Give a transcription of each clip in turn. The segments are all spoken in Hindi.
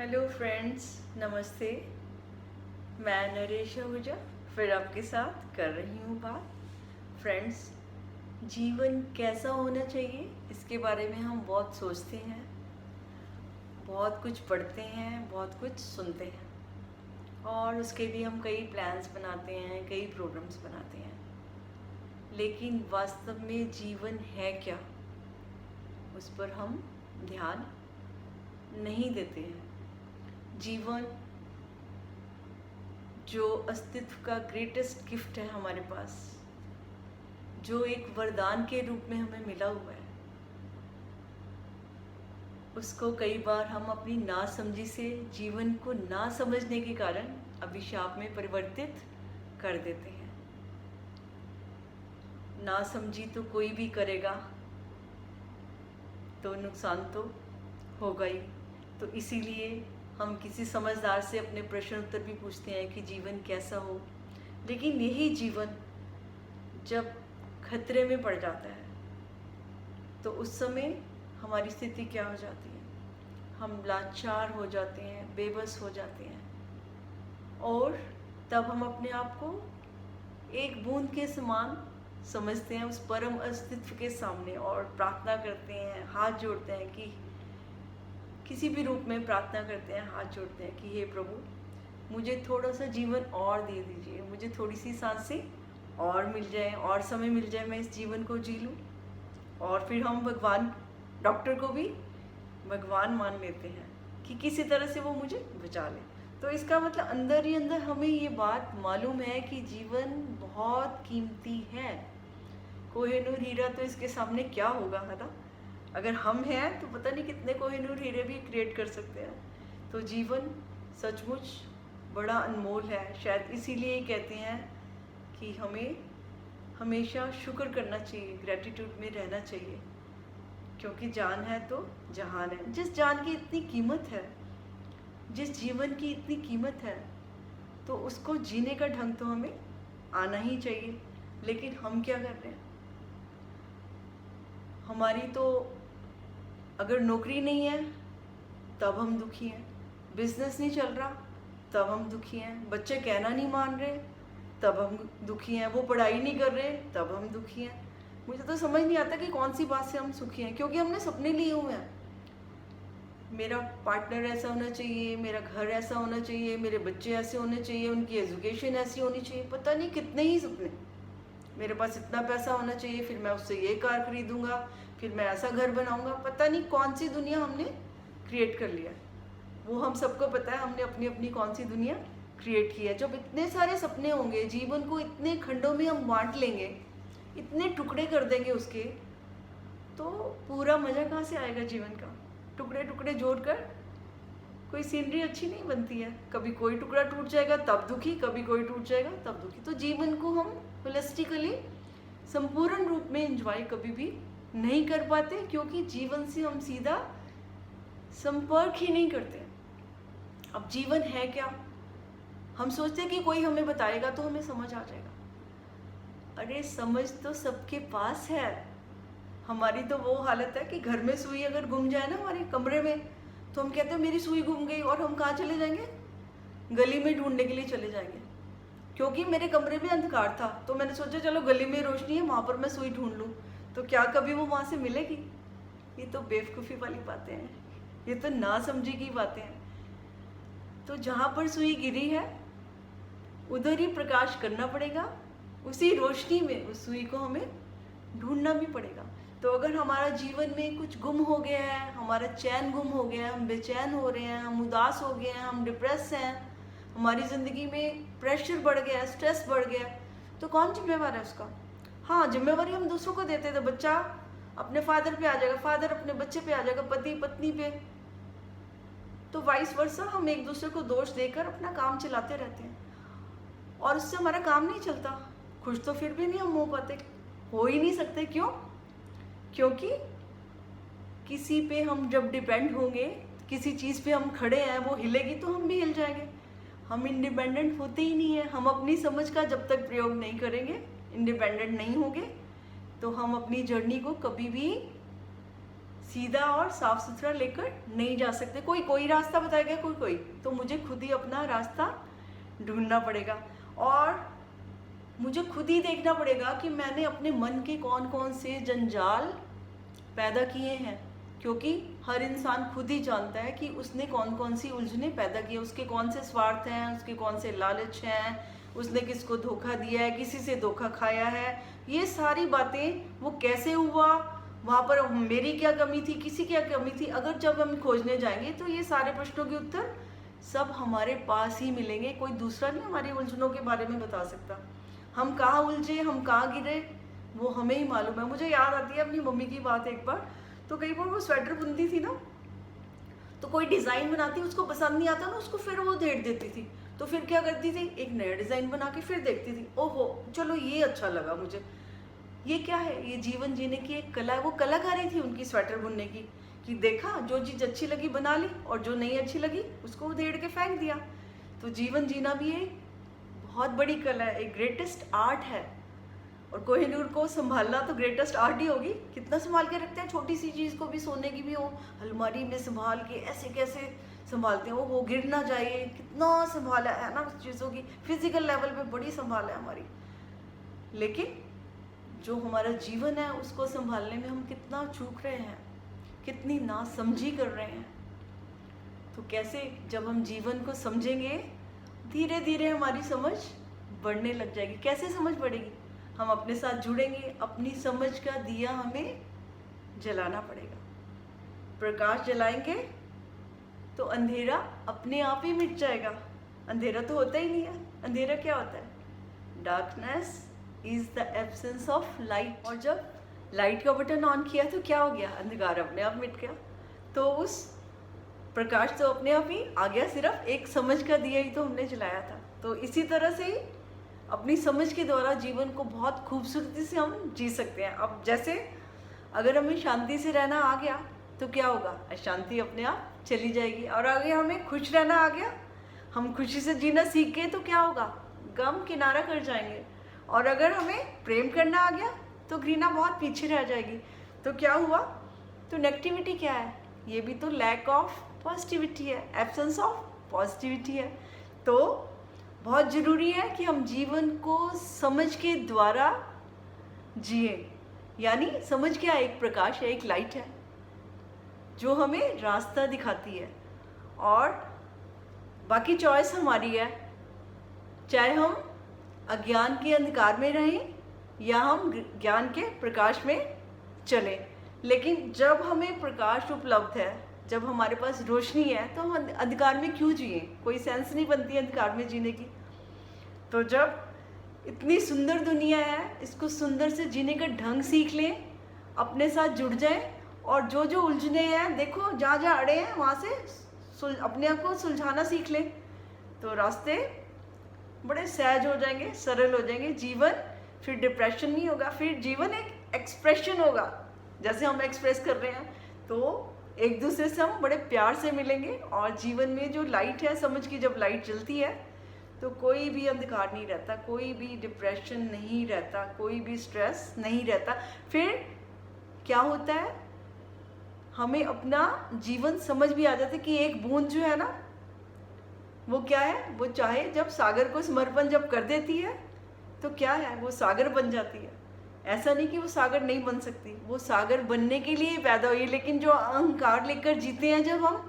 हेलो फ्रेंड्स, नमस्ते। मैं नरेश आहूजा फिर आपके साथ कर रही हूँ बात। फ्रेंड्स, जीवन कैसा होना चाहिए इसके बारे में हम बहुत सोचते हैं, बहुत कुछ पढ़ते हैं, बहुत कुछ सुनते हैं और उसके लिए हम कई प्लान्स बनाते हैं, कई प्रोग्राम्स बनाते हैं। लेकिन वास्तव में जीवन है क्या, उस पर हम ध्यान नहीं देते हैं। जीवन जो अस्तित्व का ग्रेटेस्ट गिफ्ट है हमारे पास, जो एक वरदान के रूप में हमें मिला हुआ है, उसको कई बार हम अपनी नासमझी से, जीवन को ना समझने के कारण अभिशाप में परिवर्तित कर देते हैं। नासमझी तो कोई भी करेगा तो नुकसान तो होगा ही। तो इसीलिए हम किसी समझदार से अपने प्रश्न उत्तर भी पूछते हैं कि जीवन कैसा हो। लेकिन यही जीवन जब खतरे में पड़ जाता है तो उस समय हमारी स्थिति क्या हो जाती है? हम लाचार हो जाते हैं, बेबस हो जाते हैं और तब हम अपने आप को एक बूंद के समान समझते हैं उस परम अस्तित्व के सामने और प्रार्थना करते हैं, हाथ जोड़ते हैं कि किसी भी रूप में प्रार्थना करते हैं, हाथ जोड़ते हैं कि हे प्रभु, मुझे थोड़ा सा जीवन और दे दीजिए, मुझे थोड़ी सी सांसें और मिल जाए और समय मिल जाए, मैं इस जीवन को जी लूँ। और फिर हम भगवान, डॉक्टर को भी भगवान मान लेते हैं कि किसी तरह से वो मुझे बचा ले। तो इसका मतलब अंदर ही अंदर हमें ये बात मालूम है कि जीवन बहुत कीमती है। कोहिनूर हीरा तो इसके सामने क्या होगा, है ना? अगर हम हैं तो पता नहीं कितने कोहिनूर हीरे भी क्रिएट कर सकते हैं। तो जीवन सचमुच बड़ा अनमोल है। शायद इसीलिए कहते हैं कि हमें हमेशा शुक्र करना चाहिए, ग्रैटिट्यूड में रहना चाहिए, क्योंकि जान है तो जहान है। जिस जान की इतनी कीमत है, जिस जीवन की इतनी कीमत है, तो उसको जीने का ढंग तो हमें आना ही चाहिए। लेकिन हम क्या कर रहे हैं? हमारी तो अगर नौकरी नहीं है तब हम दुखी हैं, बिजनेस नहीं चल रहा तब हम दुखी हैं, बच्चे कहना नहीं मान रहे तब हम दुखी हैं, वो पढ़ाई नहीं कर रहे तब हम दुखी हैं। मुझे तो समझ नहीं आता कि कौन सी बात से हम सुखी हैं, क्योंकि हमने सपने लिए हुए हैं। मेरा पार्टनर ऐसा होना चाहिए, मेरा घर ऐसा होना चाहिए, मेरे बच्चे ऐसे होने चाहिए, उनकी एजुकेशन ऐसी होनी चाहिए, पता नहीं कितने ही सपने। मेरे पास इतना पैसा होना चाहिए, फिर मैं उससे ये कार खरीदूंगा, फिर मैं ऐसा घर बनाऊंगा। पता नहीं कौन सी दुनिया हमने क्रिएट कर लिया। वो हम सबको पता है हमने अपनी अपनी कौन सी दुनिया क्रिएट की है। जब इतने सारे सपने होंगे, जीवन को इतने खंडों में हम बांट लेंगे, इतने टुकड़े कर देंगे उसके, तो पूरा मज़ा कहाँ से आएगा जीवन का? टुकड़े टुकड़े जोड़कर कोई सीनरी अच्छी नहीं बनती है। कभी कोई टुकड़ा टूट जाएगा तब दुखी, कभी कोई टूट जाएगा तब दुखी। तो जीवन को हम होलिस्टिकली, संपूर्ण रूप में एंजॉय कभी भी नहीं कर पाते, क्योंकि जीवन से हम सीधा संपर्क ही नहीं करते। अब जीवन है क्या? हम सोचते हैं कि कोई हमें बताएगा तो हमें समझ आ जाएगा। अरे समझ तो सबके पास है। हमारी तो वो हालत है कि घर में सुई अगर गुम जाए ना हमारे कमरे में, तो हम कहते हैं मेरी सुई गुम गई, और हम कहाँ चले जाएंगे? गली में ढूंढने के लिए चले जाएंगे, क्योंकि मेरे कमरे में अंधकार था तो मैंने सोचा चलो गली में रोशनी है, वहाँ पर मैं सुई ढूंढ लूँ। तो क्या कभी वो वहाँ से मिलेगी? ये तो बेवकूफ़ी वाली बातें हैं, ये तो ना समझी की बातें हैं। तो जहाँ पर सुई गिरी है उधर ही प्रकाश करना पड़ेगा, उसी रोशनी में उस सुई को हमें ढूंढना भी पड़ेगा। तो अगर हमारा जीवन में कुछ गुम हो गया है, हमारा चैन गुम हो गया है, हम बेचैन हो रहे हैं, हम उदास हो गए हैं, हम डिप्रेस हैं, हमारी ज़िंदगी में प्रेशर बढ़ गया है, स्ट्रेस बढ़ गया है, तो कौन जिम्मेवार है उसका? हाँ, जिम्मेवारी हम दूसरों को देते थे। बच्चा अपने फादर पे आ जाएगा, फादर अपने बच्चे पे आ जाएगा, पति पत्नी पे। तो वाइस वर्सा हम एक दूसरे को दोष देकर अपना काम चलाते रहते हैं और उससे हमारा काम नहीं चलता। खुश तो फिर भी नहीं हम हो पाते, हो ही नहीं सकते। क्यों? क्योंकि किसी पे हम जब डिपेंड होंगे, किसी चीज़ पे हम खड़े हैं, वो हिलेगी तो हम भी हिल जाएंगे। हम इंडिपेंडेंट होते ही नहीं हैं। हम अपनी समझ का जब तक प्रयोग नहीं करेंगे, इंडिपेंडेंट नहीं होंगे, तो हम अपनी जर्नी को कभी भी सीधा और साफ सुथरा लेकर नहीं जा सकते। कोई कोई रास्ता बताएगा, कोई कोई, तो मुझे खुद ही अपना रास्ता ढूंढना पड़ेगा और मुझे खुद ही देखना पड़ेगा कि मैंने अपने मन के कौन कौन से जंजाल पैदा किए हैं, क्योंकि हर इंसान खुद ही जानता है कि उसने कौन कौन सी उलझने पैदा की है, उसके कौन से स्वार्थ हैं, उसके कौन से लालच हैं, उसने किसको धोखा दिया है, किसी से धोखा खाया है। ये सारी बातें वो कैसे हुआ, वहाँ पर मेरी क्या कमी थी, किसी क्या कमी थी, अगर जब हम खोजने जाएंगे तो ये सारे प्रश्नों के उत्तर सब हमारे पास ही मिलेंगे। कोई दूसरा नहीं हमारी उलझनों के बारे में बता सकता। हम कहाँ उलझे, हम कहाँ गिरे, वो हमें ही मालूम है। मुझे याद आती है अपनी मम्मी की बात। एक बार तो कई बार वो स्वेटर बुनती थी ना, तो कोई डिज़ाइन बनाती, उसको पसंद नहीं आता ना, उसको फिर वो धेड़ देती थी। तो फिर क्या करती थी, एक नया डिज़ाइन बना के फिर देखती थी, ओहो चलो ये अच्छा लगा मुझे। ये क्या है, ये जीवन जीने की एक कला है। वो कलाकारी थी उनकी स्वेटर बुनने की, कि देखा जो चीज़ अच्छी लगी बना ली और जो नहीं अच्छी लगी उसको उधेड़ के फेंक दिया। तो जीवन जीना भी एक बहुत बड़ी कला है, एक ग्रेटेस्ट आर्ट है। और कोहिनूर को संभालना तो ग्रेटेस्ट आर्ट ही होगी। कितना संभाल के रखते हैं, छोटी सी चीज़ को भी, सोने की भी हो, अलमारी में संभाल के ऐसे कैसे संभालते हैं, वो गिर ना जाए, कितना संभाला है ना उस चीज़ों की। फिजिकल लेवल पे बड़ी संभाल है हमारी, लेकिन जो हमारा जीवन है उसको संभालने में हम कितना चूक रहे हैं, कितनी नासमझी कर रहे हैं। तो कैसे, जब हम जीवन को समझेंगे धीरे धीरे हमारी समझ बढ़ने लग जाएगी। कैसे समझ बढ़ेगी, हम अपने साथ जुड़ेंगे, अपनी समझ का दिया हमें जलाना पड़ेगा। प्रकाश जलाएंगे तो अंधेरा अपने आप ही मिट जाएगा। अंधेरा तो होता ही नहीं है। अंधेरा क्या होता है, darkness is the absence of light. और जब लाइट का बटन ऑन किया तो क्या हो गया, अंधकार अपने आप मिट गया। तो उस प्रकाश तो अपने आप ही आ गया, सिर्फ एक समझ का दिया ही तो हमने जलाया था। तो इसी तरह से ही अपनी समझ के द्वारा जीवन को बहुत खूबसूरती से हम जी सकते हैं। अब जैसे अगर हमें शांति से रहना आ गया तो क्या होगा, अशांति अपने आप चली जाएगी। और अगर हमें खुश रहना आ गया, हम खुशी से जीना सीख गए, तो क्या होगा, गम किनारा कर जाएंगे। और अगर हमें प्रेम करना आ गया तो घृणा बहुत पीछे रह जाएगी। तो क्या हुआ, तो नेगेटिविटी क्या है, ये भी तो लैक ऑफ पॉजिटिविटी है, एब्सेंस ऑफ पॉजिटिविटी है। तो बहुत ज़रूरी है कि हम जीवन को समझ के द्वारा जिए। यानी समझ क्या, एक प्रकाश है, एक लाइट है जो हमें रास्ता दिखाती है। और बाकी चॉइस हमारी है, चाहे हम अज्ञान के अंधकार में रहें या हम ज्ञान के प्रकाश में चलें। लेकिन जब हमें प्रकाश उपलब्ध है, जब हमारे पास रोशनी है, तो हम अंधकार में क्यों जिए, कोई सेंस नहीं बनती अंधकार में जीने की। तो जब इतनी सुंदर दुनिया है, इसको सुंदर से जीने का ढंग सीख लें, अपने साथ जुड़ जाएं और जो जो उलझने हैं, देखो जहाँ जहाँ अड़े हैं वहाँ से अपने आप को सुलझाना सीख लें, तो रास्ते बड़े सहज हो जाएंगे, सरल हो जाएंगे। जीवन फिर डिप्रेशन नहीं होगा, फिर जीवन एक एक्सप्रेशन होगा। जैसे हम एक्सप्रेस कर रहे हैं, तो एक दूसरे से हम बड़े प्यार से मिलेंगे। और जीवन में जो लाइट है, समझ की जब लाइट जलती है तो कोई भी अंधकार नहीं रहता, कोई भी डिप्रेशन नहीं रहता, कोई भी स्ट्रेस नहीं रहता। फिर क्या होता है, हमें अपना जीवन समझ भी आ जाता है कि एक बूंद जो है ना, वो क्या है, वो चाहे जब सागर को समर्पण जब कर देती है तो क्या है, वो सागर बन जाती है। ऐसा नहीं कि वो सागर नहीं बन सकती, वो सागर बनने के लिए पैदा हुई। लेकिन जो अहंकार लेकर जीते हैं, जब हम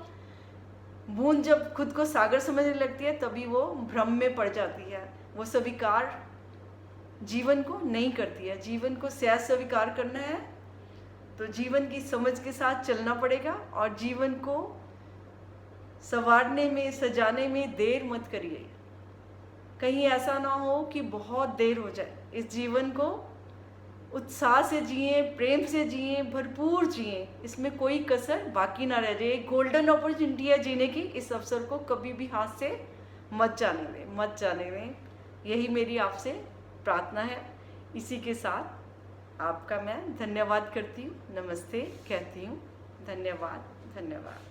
बूंद जब खुद को सागर समझने लगती है, तभी वो भ्रम में पड़ जाती है। वो स्वीकार जीवन को नहीं करती है। जीवन को सहज स्वीकार करना है तो जीवन की समझ के साथ चलना पड़ेगा। और जीवन को संवारने में, सजाने में देर मत करिए। कहीं ऐसा ना हो कि बहुत देर हो जाए। इस जीवन को उत्साह से जिए, प्रेम से जिए, भरपूर जिए, इसमें कोई कसर बाकी ना रह जाए। एक गोल्डन अपॉर्चुनिटी है जीने की, इस अवसर को कभी भी हाथ से मत जाने दें, मत जाने दें। यही मेरी आपसे प्रार्थना है। इसी के साथ आपका मैं धन्यवाद करती हूँ, नमस्ते कहती हूँ। धन्यवाद, धन्यवाद।